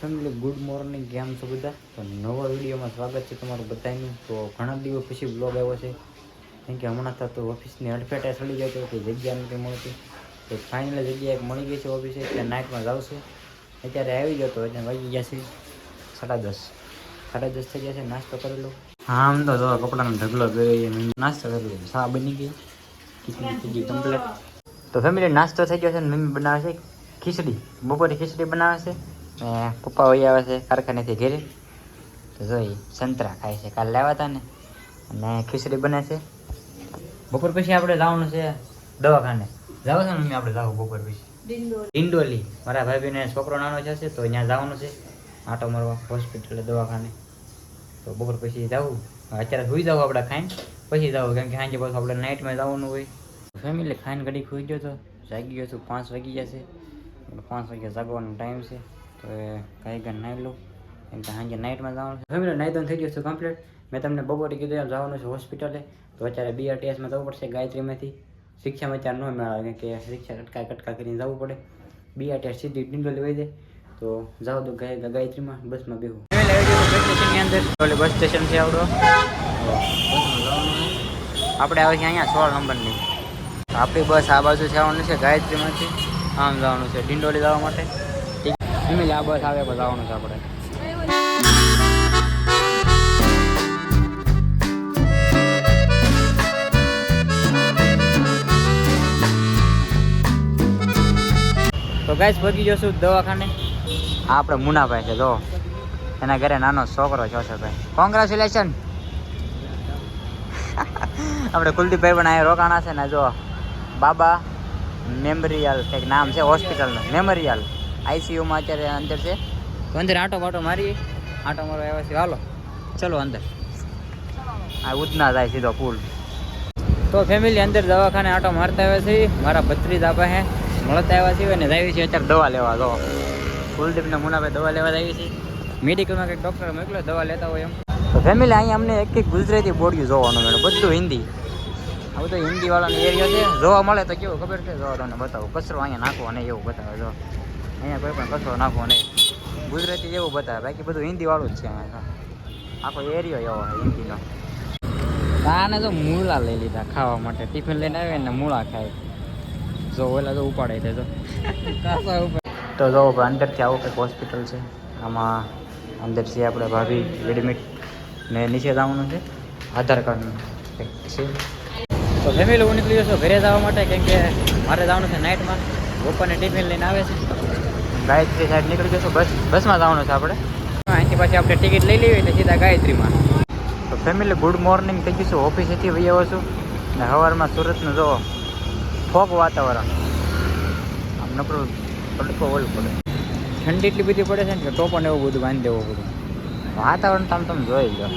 Family good morning, કેમ છો બધા? તો નવા વિડીયોમાં સ્વાગત છે તમારું બધાનું. તો ઘણા દિવસ પછી બ્લોગ આવ્યો છે, કેમ કે હમણાં તો ઓફિસની અડફેટે ચડી જાય તો જગ્યા નથી મળતી. તો ફાઇનલ જગ્યા એક મળી ગઈ છે ઓફિસે, ત્યાં નાઇટમાં જાઉં છું. અત્યારે આવી ગયો તો એટલે વાગી ગયા છે 10:30. 10:30 થઈ ગયા છે. નાસ્તો કરી લો. હા, આમ તો જો કપડાનો ઢગલો ગયો, નાસ્તો કરી લો. શા બની ગઈ, ખીચડી થઈ ગઈ કમ્પ્લીટ. તો ફેમિલી નાસ્તો થઈ ગયો છે ને મમ્મી બનાવે છે ખીચડી. બપોરે ખીચડી બનાવે છે. પપ્પા વહી આવે છે કારખાનેથી ઘેરે. તો જોઈ સંતરા ખાય છે, કાલે લાવ્યા હતા ને. અને ખીચડી બને છે. બપોર પછી આપણે જવાનું છે દવાખાને. જાવ છે મમ્મી? આપણે જાવ બપોર પછી ડિંડોલી. મારા ભાભીને છોકરો નાનો છે તો ત્યાં જવાનું છે આટો મારવા હોસ્પિટલે, દવાખાને. તો બપોર પછી જવું. અત્યારે સુઈ જાવ આપણે ખાઈને, પછી જાવ, કેમ કે સાંજે પાછું આપણે નાઇટમાં જવાનું હોય. ફેમિલી ખાઈને ઘડી સુઈ ગયો તો જાગી ગયો છું. 5 વાગી ગયા છે. 5 વાગ્યા જાગવાનો ટાઈમ છે. તો કાંઈ ઘર નાહી લઉં, કેમ કે સાંજે નાઇટમાં જવાનું છે. ફેમિલી નાઇટ થઈ ગયું છે કમ્પ્લીટ. મેં તમને બપોરે કીધું એમ જવાનું છે હોસ્પિટલે. તો અત્યારે BRTSમાં જવું પડશે ગાયત્રીમાંથી. શિક્ષામાં અત્યારે ન મેળવે, કે શિક્ષા કટકા કરીને જવું પડે. BRTS સીધી ડિંડોલી વહી જાય. તો જાઓ તો ગાયત્રીમાં બસમાં બેહું. બસ સ્ટેશનની અંદર બસ સ્ટેશન છે આવડો. આપણે આવે છે અહીંયા 16 નંબરની. આપણી બસ આ બાજુ જવાનું છે ગાયત્રીમાંથી, આમ જવાનું છે ડિંડોલી જવા માટે. ફેમિલી આ બસ આવે પછી જવાનું છે આપણે. તો ગાઈસ પહોંચી જશું દવાખાને. આ આપણે મુનાભાઈ છે, જો એના ઘરે નાનો છોકરો છે ભાઈ. કોંગ્રેચ્યુલેશન. આપણે કુલદીપભાઈ પણ અહીંયા રોકાણા છે ને. જો બાબા મેમોરિયલ કંઈક નામ છે હોસ્પિટલનું, મેમોરિયલ. ICUમાં અત્યારે અંદર છે. તો અંદર આંટો મારો મારીએ. આંટો મારો આવ્યા છે, હાલો ચલો અંદર. આ ઉધના જાય સીધો પુલ. તો ફેમિલી અંદર દવાખાને આંટો મારતા આવ્યા છે. મારા ભત્રીજા પાસે મળતા આવ્યા છે અને જાય છે અત્યારે દવા લેવા. જો કુલદીપને મુનાભાઈ દવા લેવા આવી છે. મેડિકલમાં કંઈક ડૉક્ટર મોકલો દવા લેતા હોય એમ. તો ફેમિલી અહીંયા અમને એક ગુજરાતી બોર્ડિયું જોવાનું મળે, બધું હિન્દી. આ બધો હિન્દીવાળાનો એરિયો છે. જોવા મળે તો કેવું ખબર છે, જો તમને બતાવું. કચરો અહીંયા નાખવો નહીં એવું બતાવે. જો અહીંયા કોઈ પણ કચરો નાખવો નહીં, ગુજરાતી જેવું બતાવે. બાકી બધું હિન્દીવાળું જ છે અહીંયા. આખો એરિયો એવો હિન્દીનો. આને જો મૂળા લઈ લીધા ખાવા માટે. ટિફિન લઈને આવે ને મૂળા ખાય. જો ઓલા તો ઉપાડે છે. તો જો અંદરથી આવું કંઈક હોસ્પિટલ છે. આમાં અંદર છે આપણે ભાભી એડમિટ ને નીચે જવાનું છે આધાર કાર્ડનું કંઈક છે. તો ફેમિલી હું નીકળી જશો ઘરે જવા માટે, કેમ કે મારે જવાનું છે નાઇટમાં. બપોરને ટિફિન લઈને આવે છે. ગાયત્રી સાઈડ નીકળી જશો. બસમાં જવાનું છે આપણે. અહીંથી પાછી આપણે ટિકિટ લઈ લેવી એટલે સીધા ગાયત્રીમાં. તો ફેમિલી ગુડ મોર્નિંગ થઈ ગયું છું. ઓફિસેથી વહી આવ્યો છું ને સવારમાં સુરતનું જો ફોગ વાતાવરણ. આમ નકરું તડકો ઓલું પડે, ઠંડી એટલી બધી પડે છે ને કે ટોપણ એવું બધું બાંધી દેવું બધું. વાતાવરણ તમે જોઈ લો.